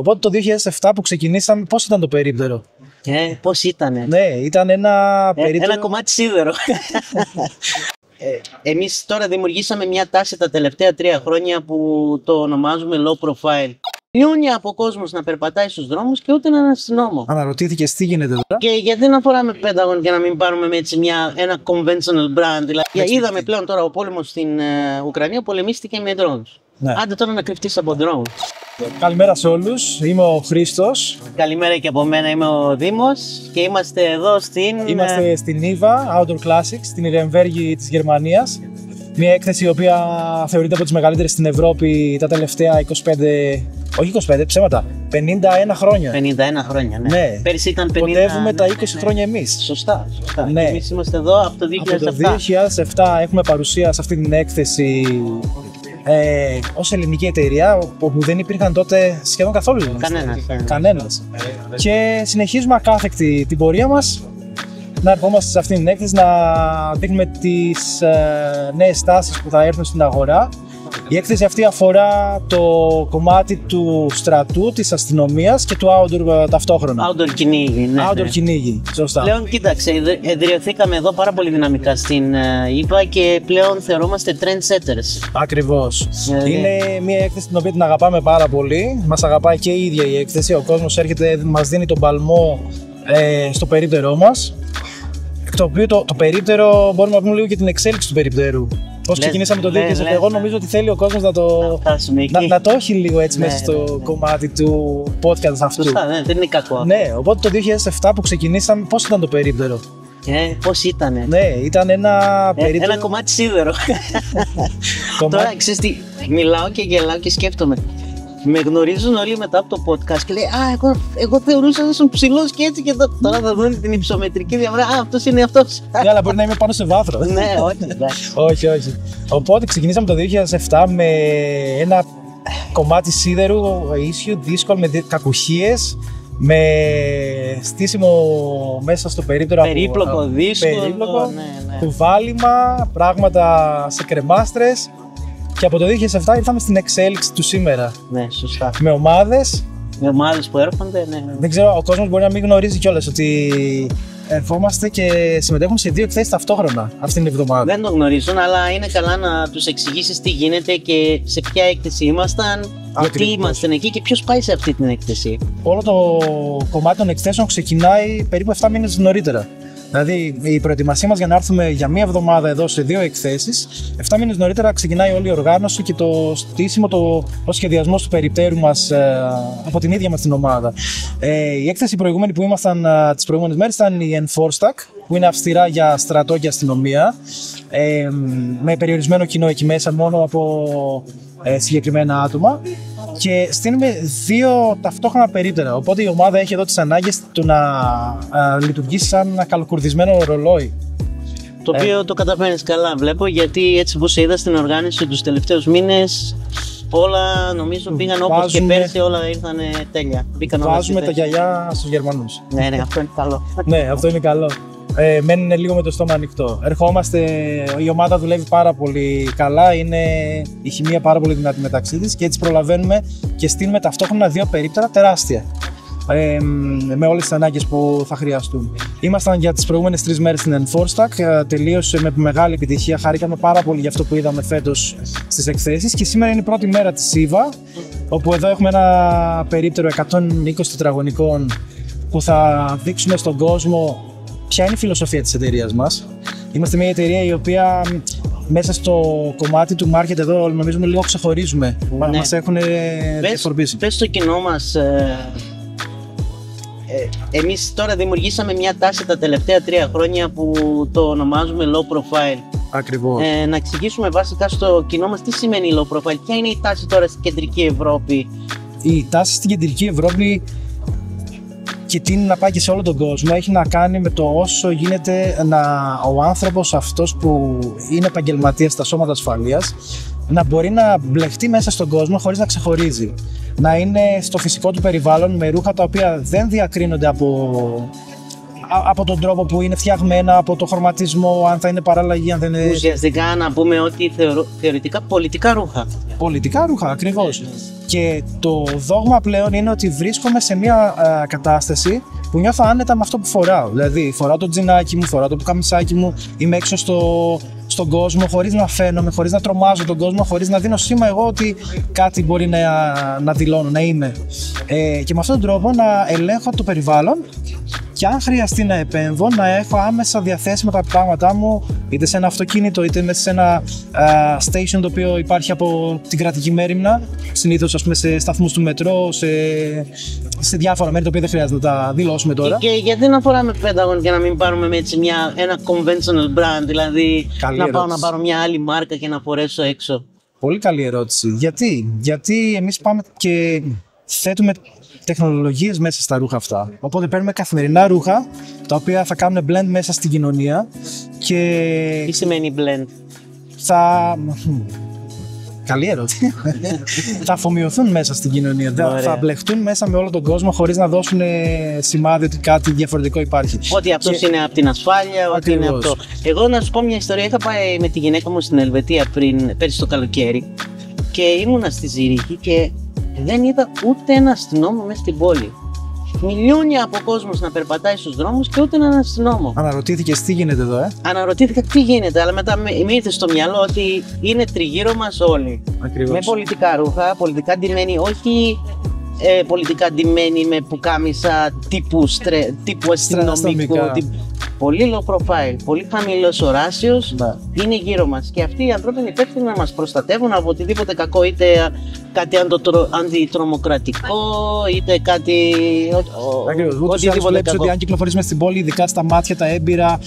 Οπότε το 2007 που ξεκινήσαμε, πώς ήταν το περίπτερο? Πώς ήτανε? Ναι, ήταν ένα περίπτερο. Ένα κομμάτι σίδερο. Εμείς τώρα δημιουργήσαμε μια τάση τα τελευταία 3 χρόνια που το ονομάζουμε low profile. Λιώνει από κόσμος να περπατάει στους δρόμους και ούτε έναν αστυνόμο. Αναρωτήθηκες τι γίνεται τώρα? Και γιατί να φοράμε Pentagon και να μην πάρουμε έτσι ένα conventional brand? Δηλαδή, είδαμε πλέον τώρα ο πόλεμος στην Ουκρανία πολεμίστηκε με drones. Ναι. Άντε τώρα να κρυφτείς από drones. Καλημέρα σε όλους, είμαι ο Χρήστος. Καλημέρα και από μένα, είμαι ο Δήμος και είμαστε εδώ Είμαστε στην EVA Outdoor Classics, στην Ιρεμβέργη της Γερμανίας. Μια έκθεση η οποία θεωρείται από τις μεγαλύτερες στην Ευρώπη τα τελευταία 51 χρόνια. 51 χρόνια, ναι. Ναι. Πέρυσι ήταν 50. Κοντεύουμε τα 20 χρόνια εμείς. Σωστά. Ναι. Εμείς είμαστε εδώ από το 2007. Από το 2007 έχουμε παρουσία σε αυτή την έκθεση ως ελληνική εταιρεία, όπου δεν υπήρχαν τότε σχεδόν καθόλου κανένας. Και συνεχίζουμε ακάθεκτη την πορεία μας, να ερχόμαστε σε αυτήν την έκθεση, να δείχνουμε τις νέες τάσεις που θα έρθουν στην αγορά. Η έκθεση αυτή αφορά το κομμάτι του στρατού, της αστυνομίας και του outdoor ταυτόχρονα. Outdoor κυνήγι, ναι. Outdoor κυνήγι, σωστά. Πλέον κοίταξε, εδραιωθήκαμε εδώ πάρα πολύ δυναμικά στην EVA και πλέον θεωρούμαστε trendsetters. Ακριβώς. Είναι μια έκθεση την οποία την αγαπάμε πάρα πολύ. Μας αγαπάει και η ίδια η έκθεση. Ο κόσμος έρχεται, μας δίνει τον παλμό στο περίπτερό μας. Το οποίο το περίπτερο, μπορούμε να πούμε λίγο και την εξέλιξη του περίπτερου. Πώς ξεκινήσαμε το 2007, εγώ νομίζω ότι θέλει ο κόσμος να το έχει λίγο έτσι μέσα στο κομμάτι του podcast αυτού. Σωστά, δεν είναι κακό. Ναι, οπότε το 2007 που ξεκινήσαμε, πώς ήταν το περίπτερο? Πώς ήτανε? Ναι, ήταν ένα περίπτερο. Ένα κομμάτι σίδερο. Τώρα ξέρεις τι, μιλάω και γελάω και σκέφτομαι. Με γνωρίζουν όλοι μετά από το podcast και λέει εγώ θεωρούσα ότι ήσουν ψηλός και έτσι και τώρα θα δουν την υψομετρική διαφορά. Αυτός είναι αυτός. Ναι, αλλά μπορεί να είμαι πάνω σε βάθρο. Ναι, όχι. Όχι. Οπότε ξεκινήσαμε το 2007 με ένα κομμάτι σίδερου ίσιο, δύσκολο, με κακουχίες, με στήσιμο μέσα στο περίπτερο. Περίπλοκο, δύσκολο. Κουβάλιμα, πράγματα σε κρεμάστρες. Και από το 2007 ήρθαμε στην εξέλιξη του σήμερα. Ναι, σωστά. Με ομάδες. Με ομάδες που έρχονται, ναι. Δεν ξέρω, ο κόσμος μπορεί να μην γνωρίζει κιόλας ότι ερχόμαστε και συμμετέχουμε σε 2 εκθέσεις ταυτόχρονα αυτήν την εβδομάδα. Δεν το γνωρίζουν, αλλά είναι καλά να τους εξηγήσεις τι γίνεται και σε ποια έκθεση ήμασταν, γιατί ήμασταν εκεί και ποιος πάει σε αυτή την έκθεση. Όλο το κομμάτι των εκθέσεων ξεκινάει περίπου 7 μήνες νωρίτερα. Δηλαδή η προετοιμασία μας για να έρθουμε για μία εβδομάδα εδώ σε 2 εκθέσεις, 7 μήνες νωρίτερα ξεκινάει όλη η οργάνωση και το στήσιμο, ο σχεδιασμός του περιπτέρου μας από την ίδια μας την ομάδα. Η έκθεση προηγούμενη που ήμασταν τις προηγούμενες μέρες ήταν η Enforstac, που είναι αυστηρά για στρατό και αστυνομία, με περιορισμένο κοινό εκεί μέσα, μόνο από συγκεκριμένα άτομα. Και στείλουμε 2 ταυτόχρονα περίπτερα. Οπότε η ομάδα έχει εδώ τις ανάγκες του να λειτουργήσει σαν ένα καλοκουρδισμένο ρολόι. Το οποίο το καταφέρνεις καλά, βλέπω, γιατί έτσι που σε είδα στην οργάνωση τους τελευταίους μήνες, όλα νομίζω πήγαν όπως και πέρσι, όλα ήρθαν τέλεια. Βάζουμε τα γυαλιά στους Γερμανούς. Ναι, αυτό είναι καλό. Ναι, αυτό είναι καλό. Μένουν λίγο με το στόμα ανοιχτό. Ερχόμαστε, η ομάδα δουλεύει πάρα πολύ καλά, είναι η χημεία πάρα πολύ δυνατή μεταξύ της και έτσι προλαβαίνουμε και στείλουμε ταυτόχρονα 2 περίπτερα τεράστια. Με όλες τις ανάγκες που θα χρειαστούν. Ήμασταν για τις προηγούμενες 3 μέρες στην Enforstac, τελείωσε με μεγάλη επιτυχία, χαρήκαμε πάρα πολύ για αυτό που είδαμε φέτος στις εκθέσεις και σήμερα είναι η πρώτη μέρα της EVA, όπου εδώ έχουμε ένα περίπτερο 120 τετραγωνικών που θα δείξουμε στον κόσμο ποια είναι η φιλοσοφία της εταιρείας μας. Είμαστε μια εταιρεία η οποία μέσα στο κομμάτι του market εδώ νομίζουμε λίγο ξεχωρίζουμε. Ναι. Μας έχουν διαφοροποιήσει. Πες στο κοινό μας, εμείς τώρα δημιουργήσαμε μια τάση τα τελευταία 3 χρόνια που το ονομάζουμε low profile. Ακριβώς. Να εξηγήσουμε βασικά στο κοινό μας τι σημαίνει low profile, ποια είναι η τάση τώρα στην κεντρική Ευρώπη. Η τάση στην κεντρική Ευρώπη και τι είναι να πάει και σε όλο τον κόσμο έχει να κάνει με το όσο γίνεται ο άνθρωπος αυτός που είναι επαγγελματίας στα σώματα ασφαλείας να μπορεί να μπλεχτεί μέσα στον κόσμο χωρίς να ξεχωρίζει. Να είναι στο φυσικό του περιβάλλον με ρούχα τα οποία δεν διακρίνονται από τον τρόπο που είναι φτιαγμένα, από το χρωματισμό, αν θα είναι παράλλαγη, αν δεν είναι. Ουσιαστικά να πούμε ότι θεωρητικά πολιτικά ρούχα. Πολιτικά ρούχα, ακριβώς. Και το δόγμα πλέον είναι ότι βρίσκομαι σε μια κατάσταση που νιώθω άνετα με αυτό που φοράω. Δηλαδή, φοράω το τζινάκι μου, φοράω το πουκαμισάκι μου, είμαι έξω στον κόσμο χωρίς να φαίνομαι, χωρίς να τρομάζω τον κόσμο, χωρίς να δίνω σήμα εγώ ότι κάτι μπορεί να δηλώνω, να είμαι. Και με αυτόν τον τρόπο να ελέγχω το περιβάλλον και αν χρειαστεί να επέμβω, να έχω άμεσα διαθέσιμα τα πράγματά μου, είτε σε ένα αυτοκίνητο, είτε μέσα σε ένα station το οποίο υπάρχει από την κρατική μέριμνα, συνήθως ας πούμε σε σταθμούς του μετρό, σε διάφορα μέρη τα οποία δεν χρειάζεται να τα δηλώσουμε τώρα. Και γιατί να φοράμε Pentagon και να μην πάρουμε έτσι ένα conventional brand, δηλαδή πάω να πάρω μια άλλη μάρκα και να φορέσω έξω? Πολύ καλή ερώτηση. Γιατί εμείς πάμε και θέτουμε τεχνολογίες μέσα στα ρούχα αυτά. Οπότε παίρνουμε καθημερινά ρούχα τα οποία θα κάνουν blend μέσα στην κοινωνία και... Τι σημαίνει blend? Καλή ερώτηση. Θα αφομοιωθούν μέσα στην κοινωνία. Θα μπλεχτούν μέσα με όλο τον κόσμο χωρίς να δώσουν σημάδι ότι κάτι διαφορετικό υπάρχει. Ότι αυτό είναι από την ασφάλεια, ότι είναι αυτό. Εγώ να σου πω μια ιστορία. Είχα πάει με τη γυναίκα μου στην Ελβετία πέρυσι το καλοκαίρι και ήμουνα στη Ζήριχη και δεν είδα ούτε ένα αστυνόμο μέσα στην πόλη. Μιλιώνει από κόσμος να περπατάει στους δρόμους και ούτε έναν αστυνόμο. Αναρωτήθηκες τι γίνεται εδώ, Αναρωτήθηκα τι γίνεται, αλλά μετά με ήρθε στο μυαλό ότι είναι τριγύρω μας όλοι. Ακριβώς. Με πολιτικά ρούχα, πολιτικά ντυμένοι, όχι πολιτικά ντυμένοι με πουκάμισα τύπου αστυνομικού. Πολύ low profile, πολύ χαμηλός οράσιος, είναι γύρω μας. Και αυτοί οι άνθρωποι είναι υπεύθυνοι να μας προστατεύουν από οτιδήποτε κακό, είτε κάτι αντιτρομοκρατικό, είτε κάτι. Ούτως ή άλλως βλέπεις ότι αν κυκλοφορείς μες στην πόλη, ειδικά στα μάτια, τα έμπειρα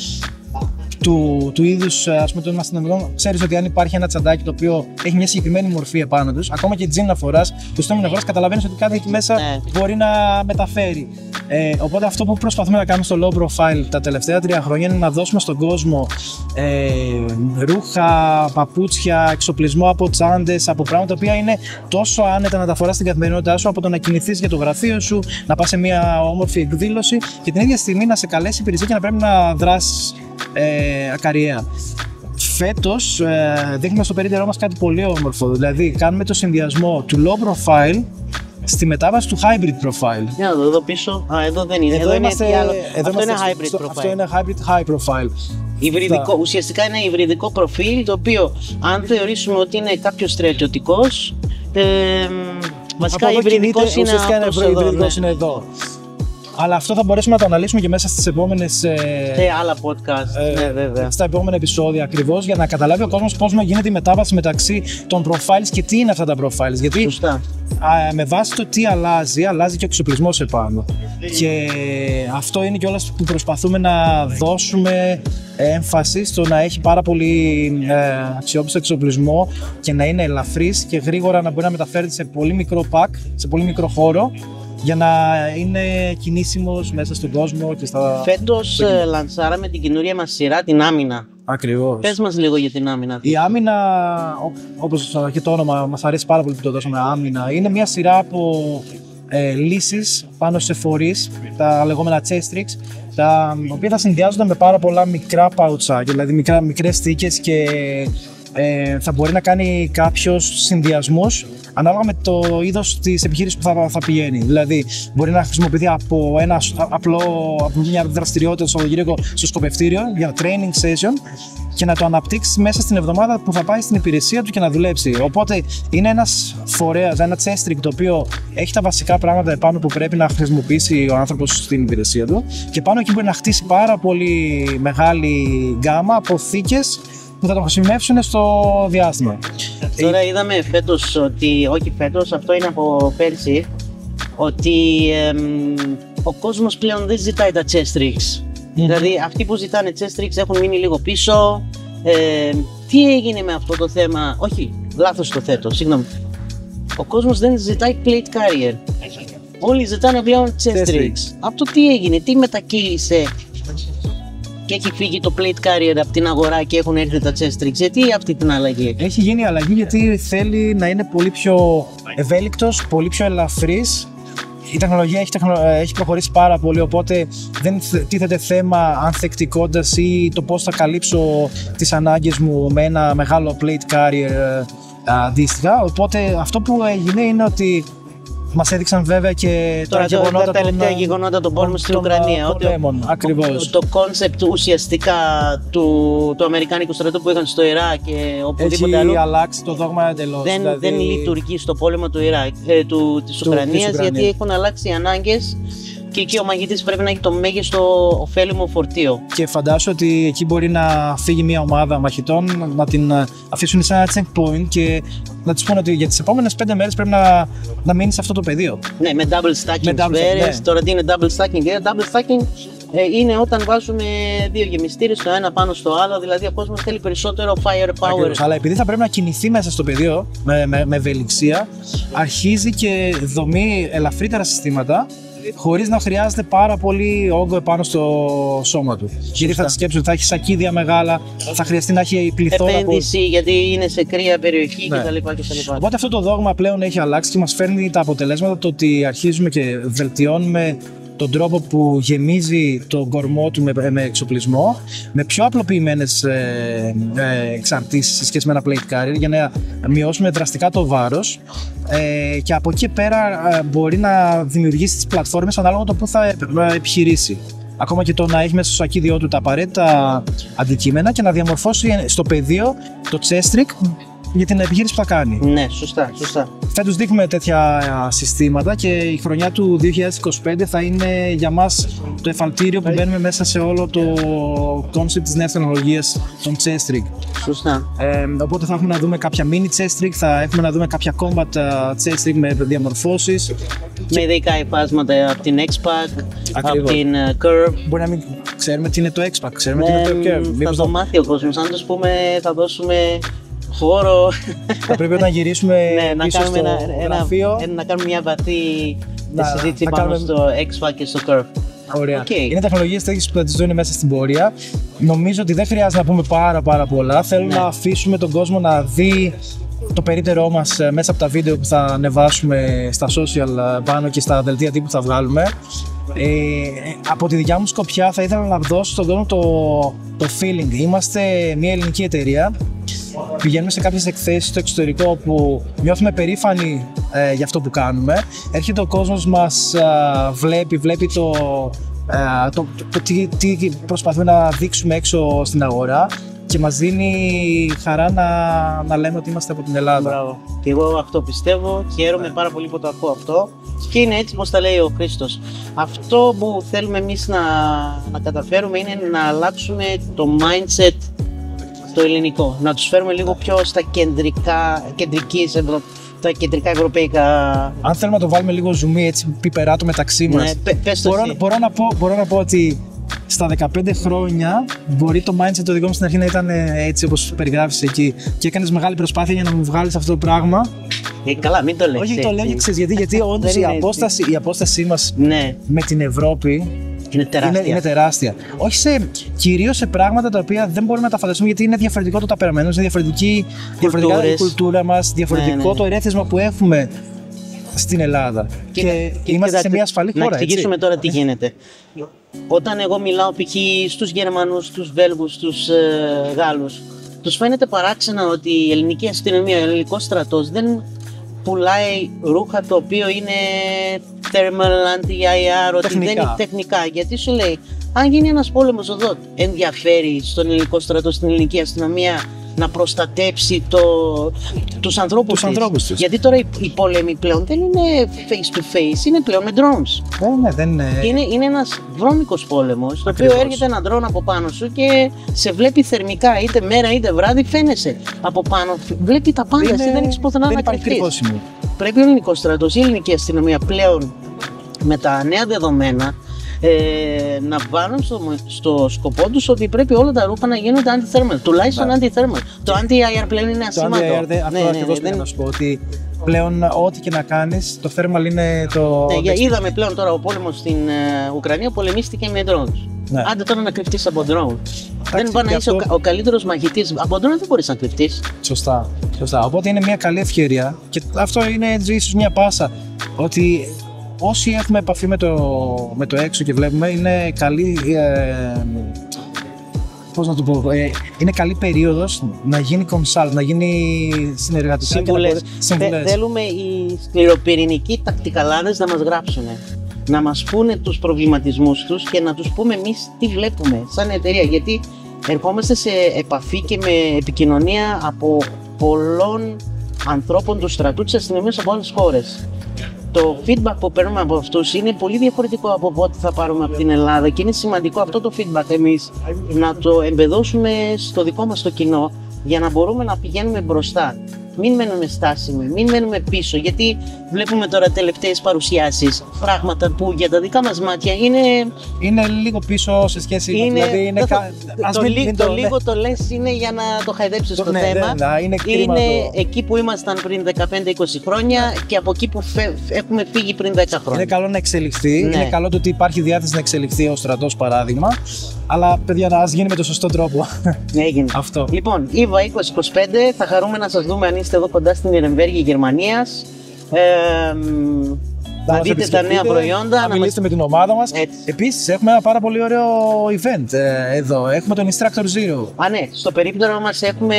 του είδους, ας πούμε, των αστυνομικών, ξέρεις ότι αν υπάρχει ένα τσαντάκι το οποίο έχει μια συγκεκριμένη μορφή επάνω τους, ακόμα και τζιν να φοράς, κοστούμι να φοράς, καταλαβαίνεις ότι κάτι εκεί μέσα μπορεί να μεταφέρει. Οπότε αυτό που προσπαθούμε να κάνουμε στο low profile τα τελευταία 3 χρόνια είναι να δώσουμε στον κόσμο ρούχα, παπούτσια, εξοπλισμό από τσάντες, από πράγματα τα οποία είναι τόσο άνετα να τα φοράς στην καθημερινότητά σου, από το να κινηθείς για το γραφείο σου, να πας σε μια όμορφη εκδήλωση και την ίδια στιγμή να σε καλέσει η υπηρεσία και να πρέπει να δράσεις ακαριέα. Φέτος δείχνουμε στο περίπτερό μας κάτι πολύ όμορφο, δηλαδή κάνουμε το συνδυασμό του low profile στη μετάβαση του hybrid profile. Για να εδώ πίσω. Εδώ δεν είναι. Εδώ είναι άλλο. Αυτό είναι hybrid profile. Αυτό είναι hybrid high profile. Υβριδικό, ουσιαστικά είναι υβριδικό προφίλ, το οποίο αν θεωρήσουμε ότι είναι κάποιος στρατιωτικός, βασικά υβριδικός είναι εδώ. Αλλά αυτό θα μπορέσουμε να το αναλύσουμε και μέσα στις επόμενες. Σε άλλα podcast. Ναι, βέβαια. Στα επόμενα επεισόδια ακριβώς, για να καταλάβει ο κόσμος πώς γίνεται η μετάβαση μεταξύ των profiles και τι είναι αυτά τα profiles. Γιατί σωστά. Με βάση το τι αλλάζει και ο εξοπλισμός επάνω. Και αυτό είναι κιόλας που προσπαθούμε να δώσουμε έμφαση στο να έχει πάρα πολύ αξιόπιστο εξοπλισμό και να είναι ελαφρύς και γρήγορα να μπορεί να μεταφέρεται σε πολύ μικρό pack, σε πολύ μικρό χώρο, για να είναι κινήσιμος μέσα στον κόσμο και στα... Φέτος λανσάραμε την καινούρια μας σειρά, την Άμυνα. Ακριβώς. Πες μας λίγο για την Άμυνα. Η Άμυνα, όπως και το όνομα, μας αρέσει πάρα πολύ που το δώσαμε Άμυνα. Είναι μια σειρά από λύσεις πάνω σε φορείς, τα λεγόμενα chest tricks, τα οποία θα συνδυάζονται με πάρα πολλά μικρά παουτσάκια, δηλαδή μικρές θήκες και θα μπορεί να κάνει κάποιος συνδυασμούς ανάλογα με το είδος της επιχείρησης που θα πηγαίνει. Δηλαδή, μπορεί να χρησιμοποιηθεί από μια δραστηριότητα στο Σαββατοκύριακο στο σκοπευτήριο για training session και να το αναπτύξει μέσα στην εβδομάδα που θα πάει στην υπηρεσία του και να δουλέψει. Οπότε, είναι ένας φορέας, ένα chest trick το οποίο έχει τα βασικά πράγματα επάνω που πρέπει να χρησιμοποιήσει ο άνθρωπος στην υπηρεσία του και πάνω εκεί μπορεί να χτίσει πάρα πολύ μεγάλη γκάμα από θήκες που θα το χρησιμεύσουν στο διάστημα. Τώρα είδαμε φέτος ότι, όχι φέτος, αυτό είναι από πέρσι, ότι ο κόσμος πλέον δεν ζητάει τα chest tricks. Δηλαδή αυτοί που ζητάνε chest tricks έχουν μείνει λίγο πίσω. Τι έγινε με αυτό το θέμα? Όχι, λάθος το θέτω, συγγνώμη. Ο κόσμος δεν ζητάει plate carrier. Όλοι ζητάνε πλέον chest tricks. Αυτό τι έγινε, τι μετακύλησε και έχει φύγει το plate carrier από την αγορά και έχουν έρθει τα chest tricks? Γιατί αυτή την αλλαγή? Έχει γίνει αλλαγή γιατί θέλει να είναι πολύ πιο ευέλικτος, πολύ πιο ελαφρύς η τεχνολογία έχει προχωρήσει πάρα πολύ, οπότε δεν τίθεται θέμα ανθεκτικότητας ή το πώς θα καλύψω τις ανάγκες μου με ένα μεγάλο plate carrier αντίστοιχα. Οπότε αυτό που έγινε είναι ότι μας έδειξαν βέβαια και τα τελευταία γεγονότα των πόλεμων στην Ουκρανία. Ακριβώς. Το κόνσεπτ ουσιαστικά του Αμερικάνικου στρατού που είχαν στο Ιράκ και οπουδήποτε αλλού. Έχει αλλάξει το δόγμα εντελώς. Δεν λειτουργεί στο πόλεμο του Ιράκ, της Ουκρανίας, γιατί έχουν αλλάξει οι ανάγκες. Και εκεί ο μαγητής πρέπει να έχει το μέγιστο ωφέλιμο φορτίο. Και φαντάσου ότι εκεί μπορεί να φύγει μια ομάδα μαχητών, να την αφήσουν σε ένα checkpoint και να τους πούνε ότι για τις επόμενες 5 μέρες πρέπει να μείνει σε αυτό το πεδίο. Ναι, με double stacking σφαίρες. Ναι. Τώρα τι είναι double stacking? Double stacking είναι όταν βάζουμε 2 γεμιστήρες το ένα πάνω στο άλλο, δηλαδή ο κόσμος θέλει περισσότερο firepower. Ακριβώς, αλλά επειδή θα πρέπει να κινηθεί μέσα στο πεδίο με ευελιξία, αρχίζει και δομεί ελαφρύτερα συστήματα, χωρίς να χρειάζεται πάρα πολύ όγκο επάνω στο σώμα του. Γιατί θα σκέψει ότι θα έχει σακίδια μεγάλα, θα χρειαστεί να έχει πληθώρα. Επένδυση, γιατί είναι σε κρύα περιοχή κτλ. Οπότε αυτό το δόγμα πλέον έχει αλλάξει και μας φέρνει τα αποτελέσματα, το ότι αρχίζουμε και βελτιώνουμε τον τρόπο που γεμίζει τον κορμό του με εξοπλισμό, με πιο απλοποιημένες εξαρτήσεις σε σχέση με ένα plate carrier για να μειώσουμε δραστικά το βάρος, και από εκεί πέρα μπορεί να δημιουργήσει τις πλατφόρμες ανάλογα το που θα επιχειρήσει. Ακόμα και το να έχει μέσα στο σακίδιό του τα απαραίτητα αντικείμενα και να διαμορφώσει στο πεδίο το chest trick για την επιχείρηση που θα κάνει. Ναι, σωστά. Φέτος δείχνουμε τέτοια συστήματα και η χρονιά του 2025 θα είναι για μας το εφαλτήριο που μπαίνουμε μέσα σε όλο το concept της νέας τεχνολογίας των chest rig. Σωστά. Οπότε θα έχουμε να δούμε κάποια mini chest rig, θα έχουμε να δούμε κάποια combat chest rig με διαμορφώσεις. Με ειδικά υφάσματα από την X-Pack, από την Curve. Μπορεί να μην ξέρουμε τι είναι το X-Pack, ξέρουμε τι είναι το Curve. Θα το μάθει ο κόσμος, αν τους πούμε θα δώσουμε χώρο. Θα πρέπει όταν γυρίσουμε πίσω στο γραφείο να κάνουμε μια βαθύ συζήτηση πάνω στο X-Pack και στο Curve. Ωραία. Είναι τεχνολογίες τέτοιες που θα τις δουν μέσα στην πορεία. Νομίζω ότι δεν χρειάζεται να πούμε πάρα πολλά. Θέλω να αφήσουμε τον κόσμο να δει το περίπτερό μας μέσα από τα βίντεο που θα ανεβάσουμε στα social πάνω και στα δελτία τύπου που θα βγάλουμε. Από τη δικιά μου σκοπιά θα ήθελα να δώσω στον κόσμο το feeling. Είμαστε μια ελληνική εταιρεία. Πηγαίνουμε σε κάποιες εκθέσεις στο εξωτερικό που νιώθουμε περήφανοι για αυτό που κάνουμε. Έρχεται ο κόσμος μας, βλέπει τι προσπαθούμε να δείξουμε έξω στην αγορά και μας δίνει χαρά να λέμε ότι είμαστε από την Ελλάδα. Μπράβο. Και εγώ αυτό πιστεύω, χαίρομαι πάρα πολύ που το ακούω αυτό και είναι έτσι όπως τα λέει ο Χρήστος. Αυτό που θέλουμε εμείς να καταφέρουμε είναι να αλλάξουμε το mindset το ελληνικό, να τους φέρουμε λίγο πιο στα τα κεντρικά ευρωπαϊκά. Αν θέλουμε να το βάλουμε λίγο ζουμί, έτσι πιπεράτο μεταξύ μας, μπορώ να πω ότι στα 15 χρόνια μπορεί το mindset το δικό μου στην αρχή να ήταν έτσι όπως περιγράφεις εκεί και έκανες μεγάλη προσπάθεια για να μου βγάλεις αυτό το πράγμα. Καλά, μην το λες. Όχι, το λέω και ξέρεις γιατί όντως η απόστασή μας με την Ευρώπη είναι τεράστια. Όχι κυρίως σε πράγματα τα οποία δεν μπορούμε να τα φανταστούμε, γιατί είναι διαφορετικό το ταπεραμένο, είναι διαφορετικά η κουλτούρα μας, διαφορετικό το ερέθισμα που έχουμε στην Ελλάδα. Και είμαστε σε μια ασφαλή χώρα. Να εξηγήσουμε τώρα τι γίνεται. Όταν εγώ μιλάω π.χ. στους Γερμανούς, στους Βέλγους, στους Γάλλους, τους φαίνεται παράξενα ότι η ελληνική αστυνομία, ο ελληνικός στρατός δεν πουλάει ρούχα το οποίο είναι thermal, anti-IR, ότι δεν είναι τεχνικά. Γιατί σου λέει, αν γίνει ένας πόλεμος εδώ, ενδιαφέρει στον ελληνικό στρατό, στην ελληνική αστυνομία να προστατέψει τους ανθρώπους της. Γιατί τώρα οι πόλεμοι πλέον δεν είναι face to face, είναι πλέον με drones. Είναι ένας βρώμικος πόλεμος, το οποίο έρχεται ένα drone από πάνω σου και σε βλέπει θερμικά, είτε μέρα είτε βράδυ, φαίνεσαι από πάνω, βλέπει τα πάντα, εσύ δεν έχεις πουθενά να κρυφτείς. Πρέπει ο ελληνικός στρατός, η ελληνική αστυνομία πλέον με τα νέα δεδομένα να βάλουν στο σκοπό τους ότι πρέπει όλα τα ρούχα να γίνονται anti-thermal, τουλάχιστον anti-thermal. Το anti-IR πλέον είναι ασήμαντο. Το anti-IR, αυτό ακριβώς πρέπει να σου πω, ότι πλέον ό,τι και να κάνεις, το thermal είναι το... Είδαμε πλέον τώρα ο πόλεμος στην Ουκρανία πολεμίστηκε με drones. Άντε τώρα να κρυφτείς από drone. Δεν πάει να είσαι ο καλύτερος μαχητής. Από drone δεν μπορείς να κρυφτείς. Σωστά. Οπότε είναι μια καλή ευκαιρία και αυτό είναι ίσως μια πάσα. Ότι όσοι έχουμε επαφή με το έξω και βλέπουμε, είναι καλή. Πώς να το πω, είναι καλή περίοδος να γίνει consult, να γίνει συνεργατικά. Συμβουλές. Θέλουμε οι σκληροπυρηνικοί τακτικαλάδες να μας γράψουν, να μας πούνε τους προβληματισμούς τους και να τους πούμε εμείς τι βλέπουμε σαν εταιρεία, γιατί ερχόμαστε σε επαφή και με επικοινωνία από πολλών ανθρώπων του στρατού της αστυνομίας από άλλες χώρες. Το feedback που παίρνουμε από αυτούς είναι πολύ διαφορετικό από ό,τι θα πάρουμε από την Ελλάδα και είναι σημαντικό αυτό το feedback εμείς να το εμπεδώσουμε στο δικό μας το κοινό για να μπορούμε να πηγαίνουμε μπροστά. Μην μένουμε στάσιμοι, μην μένουμε πίσω, γιατί βλέπουμε τώρα τελευταίες παρουσιάσεις, πράγματα που για τα δικά μας μάτια είναι λίγο πίσω σε σχέση με... Δηλαδή το λίγο το λες είναι για να το χαϊδέψεις το θέμα. Είναι εκεί που ήμασταν πριν 15-20 χρόνια και από εκεί που έχουμε φύγει πριν 10 χρόνια. Είναι καλό να εξελιχθεί, είναι καλό το ότι υπάρχει διάθεση να εξελιχθεί ο στρατός παράδειγμα, αλλά παιδιά ας γίνει με το σωστό τρόπο. Έγινε. Αυτό. Λοιπόν, Ήβα 2025, θα χαρούμε να σας δούμε αν είστε εδώ κοντά στην Ιρεμβέργη Γερμανίας. Να δείτε τα νέα προϊόντα. Να μιλήσετε με την ομάδα μας. Επίσης έχουμε ένα πάρα πολύ ωραίο event εδώ. Έχουμε τον Instructor Zero. Ναι, στο περίπτερο μας έχουμε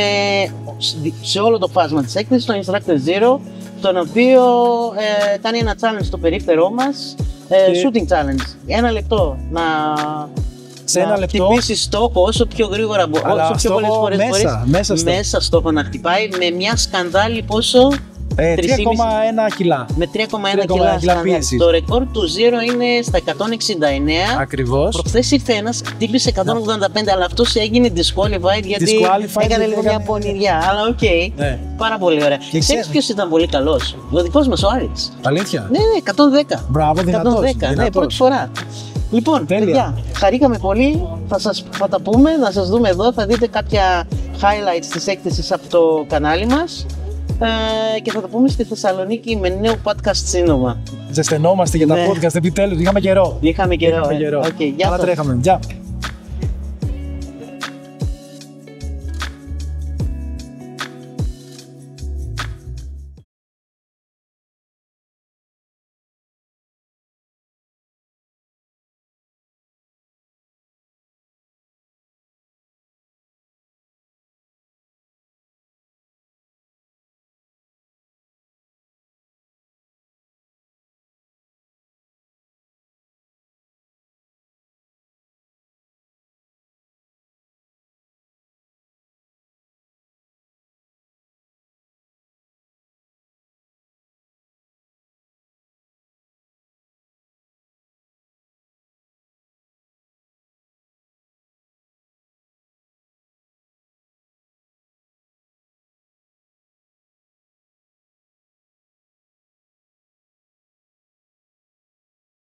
σε όλο το φάσμα της έκθεσης τον Instructor Zero, τον οποίο κάνει ένα challenge στο περίπτερό μας, shooting challenge. 1 λεπτό σε ένα λεπτό χτυπήσει στόχο όσο πιο γρήγορα μπορεί, όσο πιο πολλές φορές μέσα στόχο να χτυπάει με μια σκανδάλη πόσο 3,1 κιλά. Με 3,1 κιλά πίεσης. Το ρεκόρ του Zero είναι στα 169. Ακριβώς. Προχθές ήρθε ένας, χτύπησε 185, αλλά αυτός έγινε disqualified γιατί έκανε λίγο μια πονηριά. Αλλά οκ, πάρα πολύ ωραία. Ξέρεις ποιος ήταν πολύ καλός? Ο δικός μας ο Άρης. Αλήθεια? Ναι, 110. Μπράβο, δυνατός. Ναι, πρώτη φορά. Λοιπόν, παιδιά, χαρήκαμε πολύ. Θα τα πούμε, να σας δούμε εδώ. Θα δείτε κάποια highlights της έκθεσης από το κανάλι μας. Και θα τα πούμε στη Θεσσαλονίκη με νέο podcast σύντομα. Ζεσθενόμαστε για τα podcast, επιτέλους. Είχαμε καιρό. Okay, Αλλά τρέχαμε. Γεια.